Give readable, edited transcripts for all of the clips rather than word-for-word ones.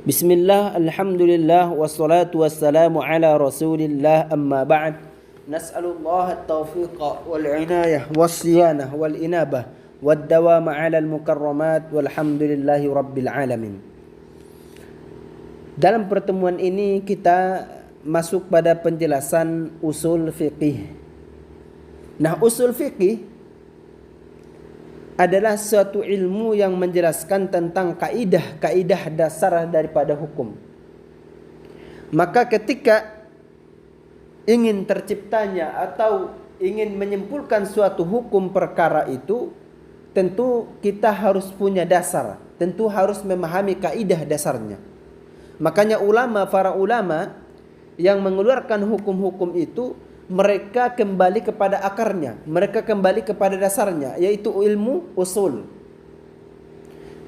Bismillah, alhamdulillah, wassalatu wassalamu ala rasulillah, amma ba'd. Nas'alullah at-tawfiqa wal-inayah was-siyanah wal-inabah wad-dawama ala al-mukarramat walhamdulillahi rabbil alamin. Dalam pertemuan ini kita masuk pada penjelasan usul fiqih. Nah, usul fiqih adalah suatu ilmu yang menjelaskan tentang kaidah-kaidah dasar daripada hukum. Maka ketika ingin terciptanya atau ingin menyimpulkan suatu hukum perkara itu, tentu kita harus punya dasar, tentu harus memahami kaidah dasarnya. Makanya para ulama yang mengeluarkan hukum-hukum itu, mereka kembali kepada akarnya, mereka kembali kepada dasarnya, yaitu ilmu usul.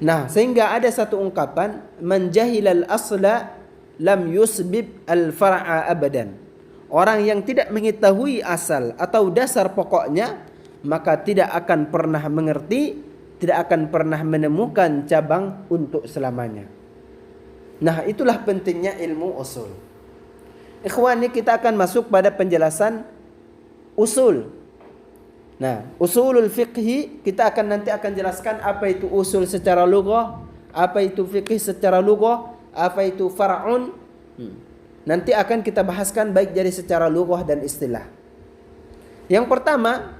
Nah, sehingga ada satu ungkapan, man jahilal asla lam yusbib al far'a abadan. Orang yang tidak mengetahui asal atau dasar pokoknya, maka tidak akan pernah mengerti, tidak akan pernah menemukan cabang untuk selamanya. Nah, itulah pentingnya ilmu usul. Ikhwan, ini kita akan masuk pada penjelasan usul. Nah, usulul fiqhi kita nanti akan jelaskan apa itu usul secara lughah, apa itu fiqh secara lughah, apa itu far'un. Nanti akan kita bahaskan baik dari secara lughah dan istilah. Yang pertama,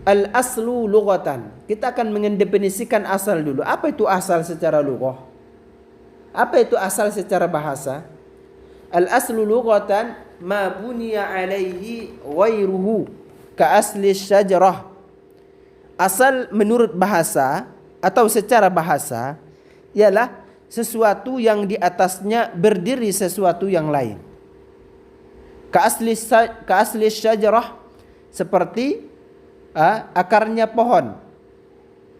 al-aslu lughatan. Kita akan mendefinisikan asal dulu. Apa itu asal secara lughah? Apa itu asal secara bahasa? Al-aslu lughatan ma buniya alaihi ghairuhu ka asli syajarah. Asal menurut bahasa atau secara bahasa ialah sesuatu yang di atasnya berdiri sesuatu yang lain. Ka asli syajarah, seperti akarnya pohon.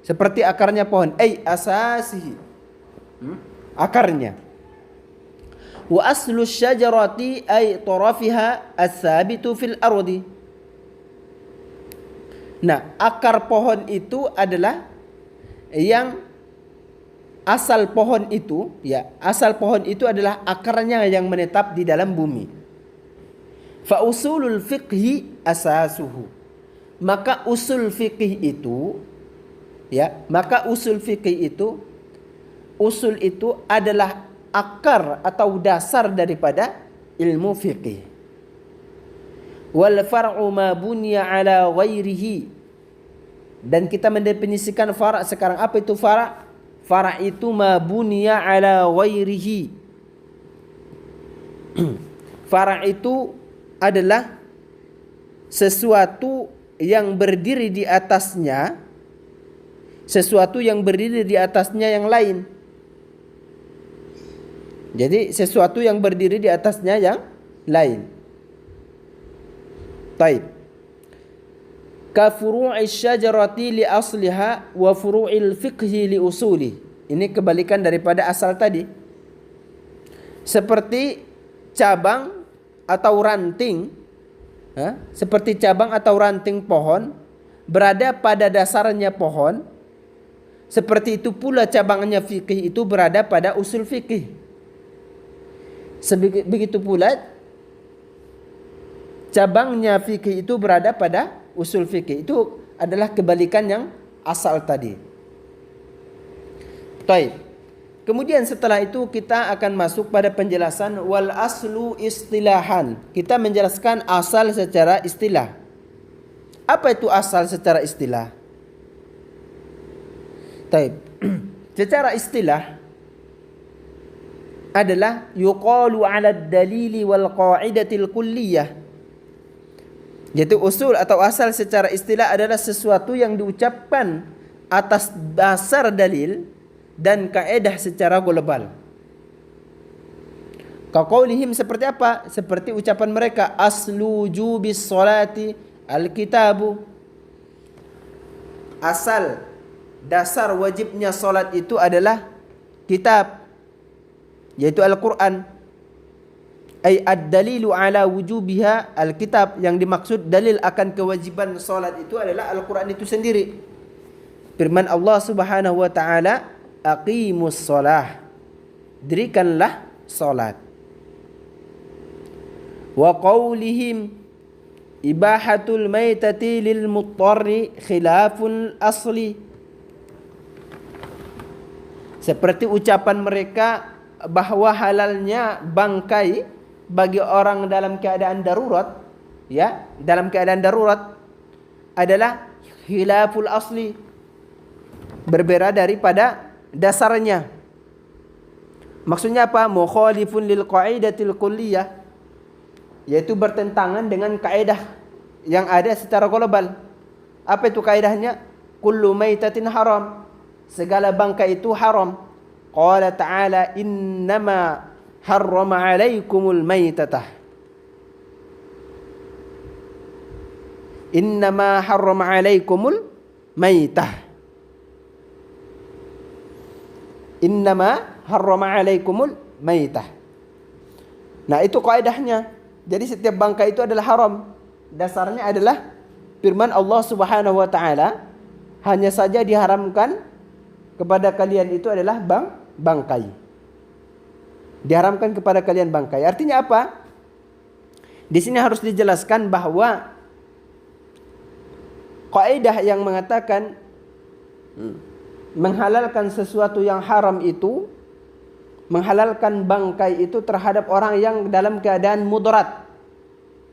Seperti akarnya pohon, asasihi. Akarnya. Wa aslu syajarati ay tarafiha as-sabitu fil ardi. Nah, akar pohon itu adalah yang asal pohon itu, asal pohon itu adalah akarnya yang menetap di dalam bumi. Fa usulul fiqhi asasuhu. Maka usul fikih itu, usul itu adalah akar atau dasar daripada ilmu fiqih. Wal far'u ma bunya ala ghairihi. Dan kita mendefinisikan fara' sekarang. Apa itu fara'? Fara' itu ma bunya ala ghairihi. Fara' itu adalah sesuatu yang berdiri di atasnya, sesuatu yang berdiri di atasnya yang lain. Jadi sesuatu yang berdiri di atasnya yang lain. Taib. Ka furu'i syajarati li asliha wa furu'il fiqhi li usuli. Ini kebalikan daripada asal tadi. Seperti cabang atau ranting, seperti cabang atau ranting pohon berada pada dasarnya pohon, seperti itu pula cabangnya fikih itu berada pada usul fikih. Begitu pula cabangnya fikih itu berada pada usul fikih. Itu adalah kebalikan yang asal tadi. Baik. Kemudian setelah itu kita akan masuk pada penjelasan wal aslu istilahan. Kita menjelaskan asal secara istilah. Apa itu asal secara istilah? Baik. Secara istilah adalah yuqalu 'ala ad-dalili wal qa'idatil kulliyah. Yaitu usul atau asal secara istilah adalah sesuatu yang diucapkan atas dasar dalil dan kaidah secara global. Kaqaulihim, seperti apa? Seperti ucapan mereka, aslu wujubis sholati al-kitabu. Asal dasar wajibnya salat itu adalah kitab, yaitu Al-Quran. Ay ad-dalilu ala wujubiha al-kitab. Yang dimaksud dalil akan kewajiban salat itu adalah Al-Quran itu sendiri. Firman Allah Subhanahu wa taala, aqimus shalah. dirikanlah salat. Wa qaulihim ibahatul maitati lil muttarri khilaful asli. Seperti ucapan mereka bahwa halalnya bangkai bagi orang dalam keadaan darurat, ya, dalam keadaan darurat adalah khilaful asli, berbeda daripada dasarnya. Maksudnya apa? Mukhalifun lil qaidatil kulliyah, yaitu bertentangan dengan kaidah yang ada secara global. Apa itu kaidahnya? Kullu maitatin haram, segala bangkai itu haram. Qala ta'ala innama harrama alaikumul maitatah. Innama harrama alaikumul maitah. Innama harrama alaikumul maitah. Nah, itu kaidahnya. Jadi setiap bangkai itu adalah haram. Dasarnya adalah firman Allah Subhanahu wa taala, hanya saja diharamkan kepada kalian itu adalah bangkai. Diharamkan kepada kalian bangkai. Artinya apa? Di sini harus dijelaskan bahwa kaidah yang mengatakan menghalalkan sesuatu yang haram itu, menghalalkan bangkai itu terhadap orang yang dalam keadaan mudarat,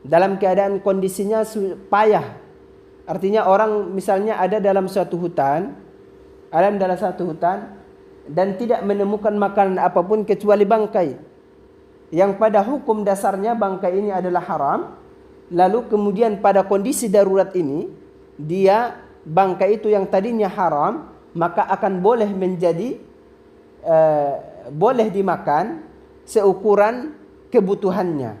dalam keadaan kondisinya payah. Artinya orang misalnya ada dalam suatu hutan, dan tidak menemukan makanan apapun kecuali bangkai, yang pada hukum dasarnya bangkai ini adalah haram. Lalu kemudian pada kondisi darurat ini, dia bangkai itu yang tadinya haram, maka akan boleh menjadi boleh dimakan seukuran kebutuhannya,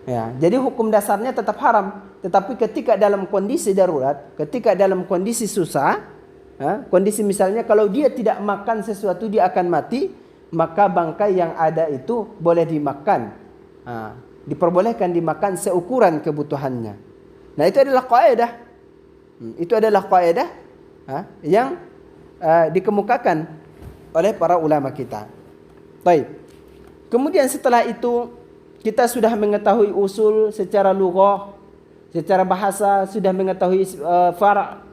ya. Jadi hukum dasarnya tetap haram, tetapi ketika dalam kondisi darurat, ketika dalam kondisi susah, kondisi misalnya kalau dia tidak makan sesuatu dia akan mati, maka bangkai yang ada itu boleh dimakan, diperbolehkan dimakan seukuran kebutuhannya. Nah, itu adalah kaidah. Itu adalah kaidah yang dikemukakan oleh para ulama kita. Baik. Kemudian setelah itu kita sudah mengetahui usul secara lughah, secara bahasa, sudah mengetahui far',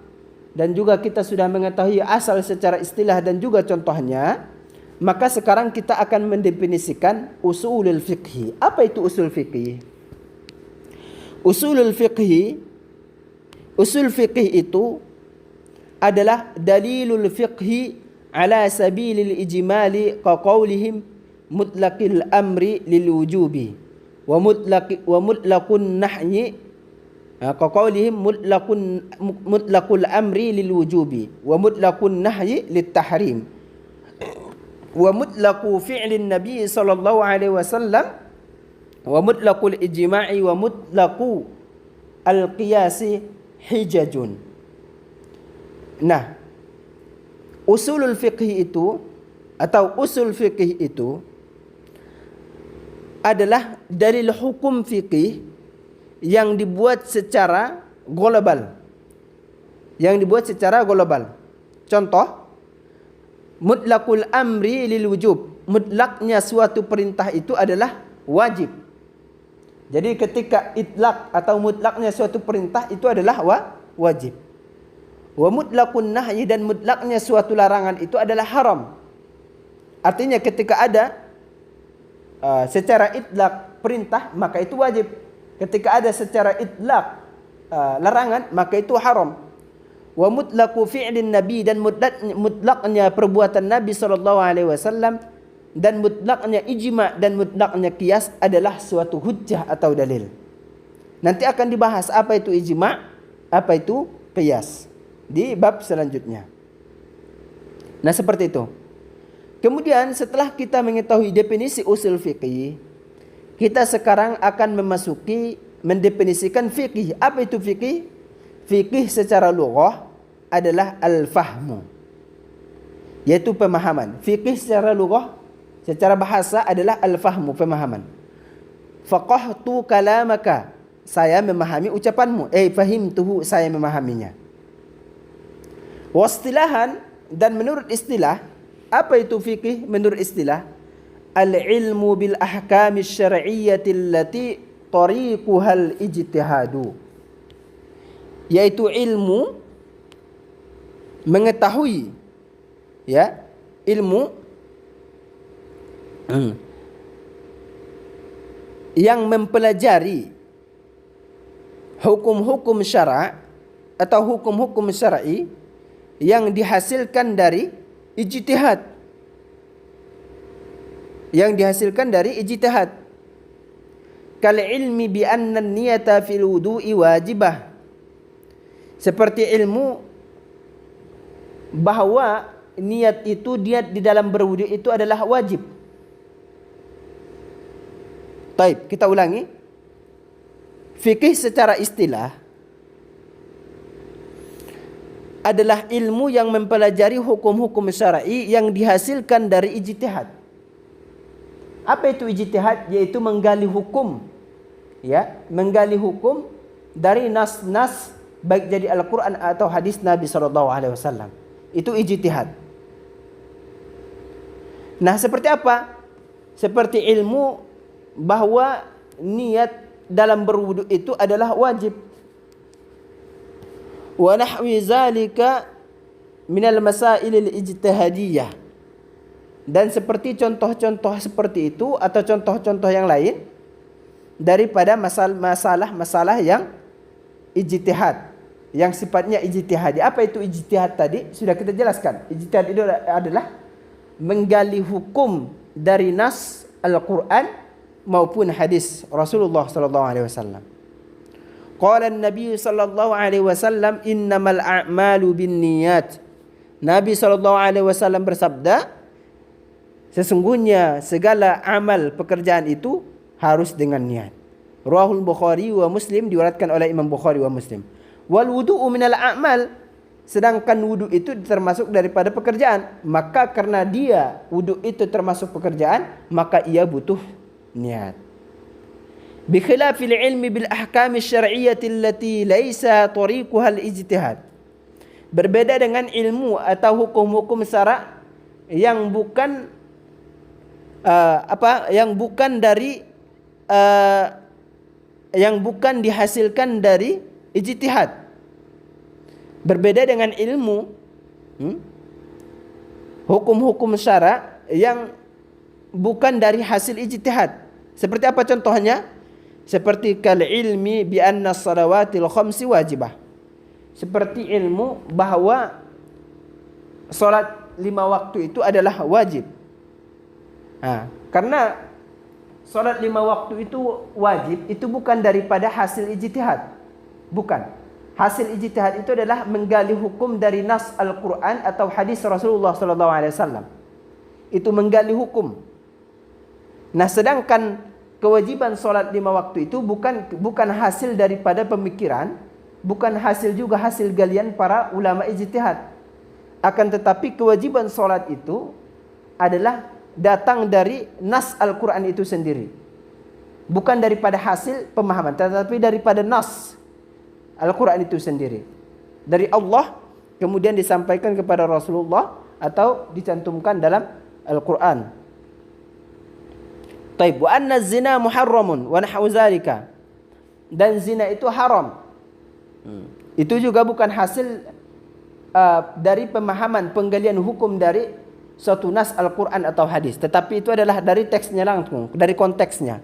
dan juga kita sudah mengetahui asal secara istilah dan juga contohnya. Maka sekarang kita akan mendefinisikan usulul fiqhi. Apa itu usul fiqhi? Usul fiqhi itu adalah dalilul fiqhi ala sabilil ijmali ka qaulihim mutlaqil amri lil wujubi wa mutlaqun nahyi ka qaulihim mutlaqul amri lil wujubi wa mutlaqun nahyi lit tahrim wa mutlaqu fi'lin nabi sallallahu alaihi wasallam wa mutlaqul ijma'i wa mutlaqu al-qiyasi hijajun. Nah, usulul fiqh itu atau usul fiqh itu adalah dalil hukum fiqh yang dibuat secara global. Contoh, mutlaqul amri lil wujub. Mutlaknya suatu perintah itu adalah wajib. Jadi ketika itlaq atau mutlaknya suatu perintah itu adalah wajib. Wa mutlaqun nahyi, dan mutlaknya suatu larangan itu adalah haram. Artinya ketika ada secara itlaq perintah, maka itu wajib. Ketika ada secara itlaq larangan, maka itu haram. Wa mutlaqu fi'lin nabi, dan mutlaknya perbuatan Nabi sallallahu alaihi wasallam, dan mutlaknya ijma' dan mutlaknya qiyas adalah suatu hujjah atau dalil. Nanti akan dibahas apa itu ijma', apa itu qiyas di bab selanjutnya. Nah, seperti itu. Kemudian setelah kita mengetahui definisi usul fiqih, kita sekarang akan memasuki mendefinisikan fikih. Apa itu fikih? Fikih secara lughah adalah al-fahmu, yaitu pemahaman. Fikih secara lughah, secara bahasa adalah al-fahmu, pemahaman. Faqahtu kalamaka, saya memahami ucapanmu. Fahimtuhu, saya memahaminya. Wastilahan, dan menurut istilah, Apa itu fikih menurut istilah? Al-ilmu bil ahkami syar'iyyati allati tariquhal ijtihadu. Yaitu ilmu mengetahui, ya, ilmu yang mempelajari hukum-hukum syara' atau hukum-hukum syar'i yang dihasilkan dari ijtihad. Yang dihasilkan dari ijtihad. Kal ilmi bi anna an-niyata fil wudu'i wajibah. Seperti ilmu bahwa niat di dalam berwudu itu adalah wajib. Baik, kita ulangi. Fikih secara istilah adalah ilmu yang mempelajari hukum-hukum syar'i yang dihasilkan dari ijtihad. Apa itu ijtihad? Yaitu menggali hukum, ya, menggali hukum dari nas-nas, baik jadi Al-Quran atau hadis Nabi SAW. Itu ijtihad. Nah, seperti apa? Seperti ilmu bahwa niat dalam berwudu itu adalah wajib. Wa nahwi zalika minal masailil ijtihadiyah. Dan seperti contoh-contoh seperti itu atau contoh-contoh yang lain daripada masalah-masalah yang ijtihad, yang sifatnya ijtihadi. Apa itu ijtihad tadi? Sudah kita jelaskan. Ijtihad itu adalah menggali hukum dari nas Al-Quran maupun hadis Rasulullah sallallahu alaihi wasallam. Qala an-nabiy sallallahu alaihi wasallam, innamal a'malu binniyat. Nabi sallallahu alaihi wasallam bersabda, sesungguhnya segala amal pekerjaan itu harus dengan niat. Rawahul Bukhari wa Muslim, diriwayatkan oleh Imam Bukhari wa Muslim. Wal wudu'u minal a'mal, sedangkan wudu itu termasuk daripada pekerjaan. Maka karena dia wudu itu termasuk pekerjaan, maka ia butuh niat. Bi khilafil ilmi bil ahkami syar'iyyati allati laisa tariquha al ijtihad. Berbeda dengan ilmu atau hukum-hukum syara' yang bukan yang bukan dihasilkan dari ijtihad. Berbeda dengan ilmu hukum-hukum syara' yang bukan dari hasil ijtihad. Seperti apa contohnya? Seperti kal ilmi bi anna salawatil khamsi wajibah. Seperti ilmu bahwa salat 5 waktu itu adalah wajib. Karena salat 5 waktu itu wajib, itu bukan daripada hasil ijtihad. Bukan. Hasil ijtihad itu adalah menggali hukum dari nas Al-Quran atau hadis Rasulullah SAW. Itu menggali hukum. Nah, sedangkan kewajiban solat 5 waktu itu bukan hasil daripada pemikiran, bukan hasil juga hasil galian para ulama ijtihad. Akan tetapi kewajiban solat itu adalah datang dari nas Al-Quran itu sendiri. Bukan daripada hasil pemahaman, tetapi daripada nas Al-Quran itu sendiri. Dari Allah, kemudian disampaikan kepada Rasulullah atau dicantumkan dalam Al-Quran. Taib, wa anna zina muharramun wa nahwu zalika. Dan zina itu haram. Itu juga bukan hasil dari pemahaman, penggalian hukum dari suatu nas Al-Quran atau hadis, tetapi itu adalah dari teksnya langsung, dari konteksnya.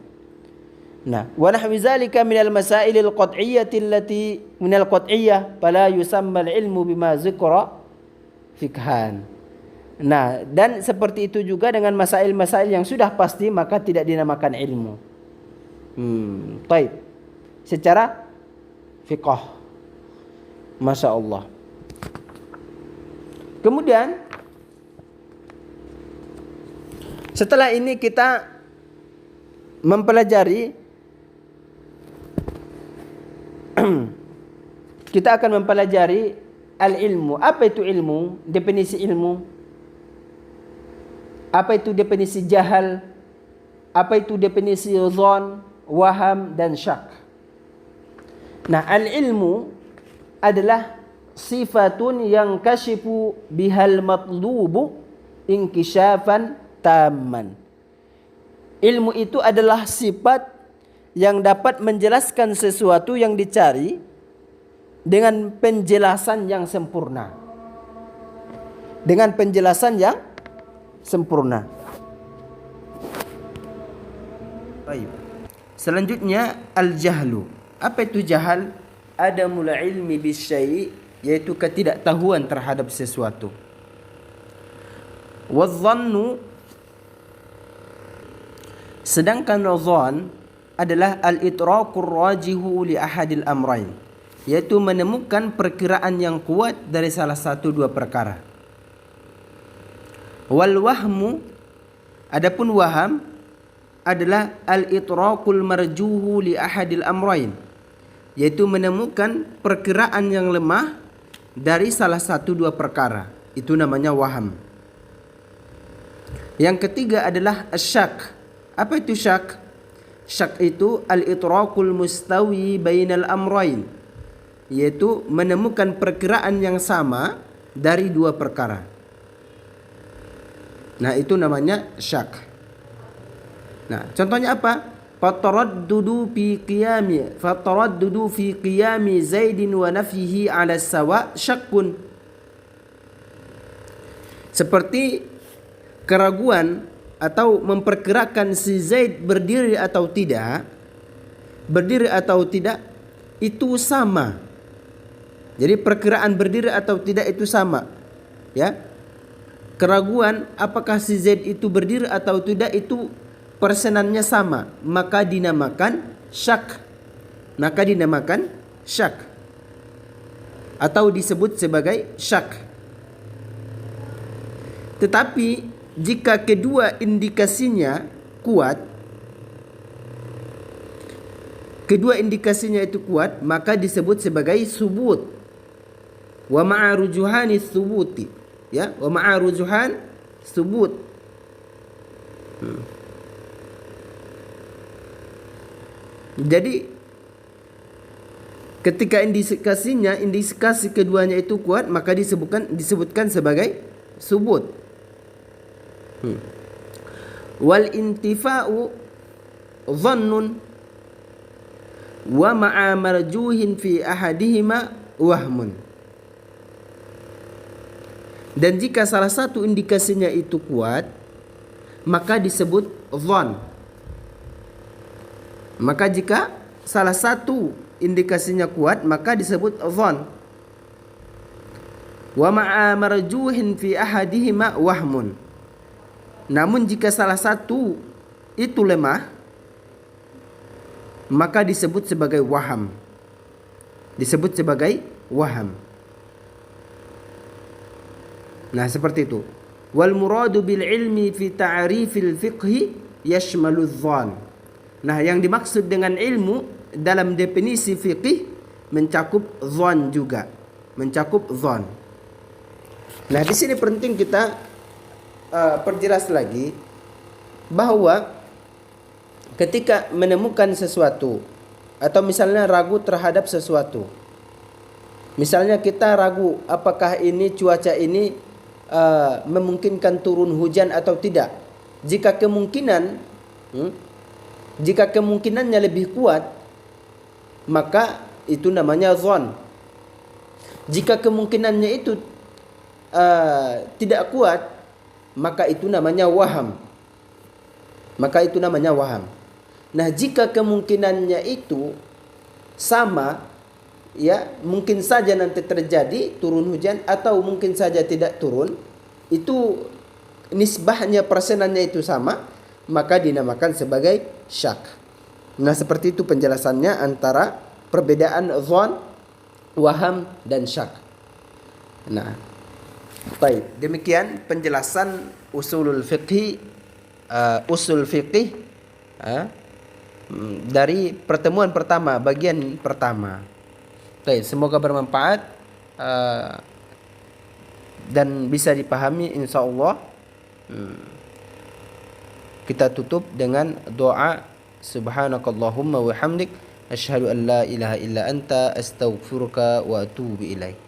Nah, wa nahwu zalika minal masailil qat'iyyati allati minal qat'iyyah fala yusamma al-ilmu bima zikra fikhan. Nah, dan seperti itu juga dengan masail-masail yang sudah pasti, maka tidak dinamakan ilmu. Baik. Secara fiqh. Masya Allah. Kemudian setelah ini kita mempelajari kita akan mempelajari al-ilmu. Apa itu ilmu? Definisi ilmu. Apa itu definisi jahal? Apa itu definisi zon, waham dan syak? Nah, al-ilmu adalah sifatun yang kashifu bihal matlubu inkishafan tamman. Ilmu itu adalah sifat yang dapat menjelaskan sesuatu yang dicari dengan penjelasan yang sempurna. Dengan penjelasan yang sempurna. Baik. Selanjutnya al-jahlu. Apa itu jahal? Adamul ilmi bisyai', yaitu ketidaktahuan terhadap sesuatu. Wadh-dhannu, sedangkan dhann adalah al-itraqur rajihu li ahadil amrain, yaitu menemukan perkiraan yang kuat dari salah satu dua perkara. Wal wahmu, adapun waham adalah al-itraqul marjuhu li ahadil amrain, yaitu menemukan perkiraan yang lemah dari salah satu dua perkara. Itu namanya waham. Yang ketiga adalah asyak. Apa itu syak? Syak itu al-itraqul mustawi bainal amrain, yaitu menemukan perkiraan yang sama dari dua perkara. Nah, itu namanya syak. Nah, contohnya apa? Fataraddudu fi qiyami Zaidin wa nafyihi 'ala sawa syakkun. Seperti keraguan atau memperkirakan si Zaid berdiri atau tidak itu sama. Jadi perkiraan berdiri atau tidak itu sama, ya. Keraguan apakah si Zaid itu berdiri atau tidak itu persenannya sama, maka dinamakan syak. Atau disebut sebagai syak. Tetapi jika kedua indikasinya kuat, maka disebut sebagai subut. Wa ma'a rujuhani subuti, ya, wa ma'a rujuhan subut. Jadi ketika indikasi keduanya itu kuat, maka disebutkan sebagai subut. Wal intifa'u dhannun wa ma'a marjuhin fi ahadihima wahmun. Dan jika salah satu indikasinya itu kuat, maka disebut dhann. Maka jika salah satu indikasinya kuat, maka disebut dhann. Wa ma'a marjuhin fi ahadihima wahmun. Namun jika salah satu itu lemah, maka disebut sebagai waham. Nah, seperti itu. Wal muradu bil ilmi fi ta'rifil fiqhi yashmalu dhann. Nah, yang dimaksud dengan ilmu dalam definisi fiqih mencakup dhann juga. Nah, di sini penting kita perjelas lagi bahwa ketika menemukan sesuatu atau misalnya ragu terhadap sesuatu, misalnya kita ragu apakah ini cuaca ini memungkinkan turun hujan atau tidak. Jika kemungkinannya lebih kuat, maka itu namanya dhann. Jika kemungkinannya itu tidak kuat, maka itu namanya waham. Nah, jika kemungkinannya itu sama, ya, mungkin saja nanti terjadi turun hujan atau mungkin saja tidak turun, itu nisbahnya, persenannya itu sama, maka dinamakan sebagai syak. Nah, seperti itu penjelasannya antara perbedaan dhann, waham dan syak. Nah, baik, demikian penjelasan usul fiqh dari pertemuan pertama, bagian pertama. Baik, semoga bermanfaat dan bisa dipahami insyaallah. Kita tutup dengan doa subhanakallahumma wa hamdik asyhadu an la ilaha illa anta astaghfiruka wa atubu ilaik.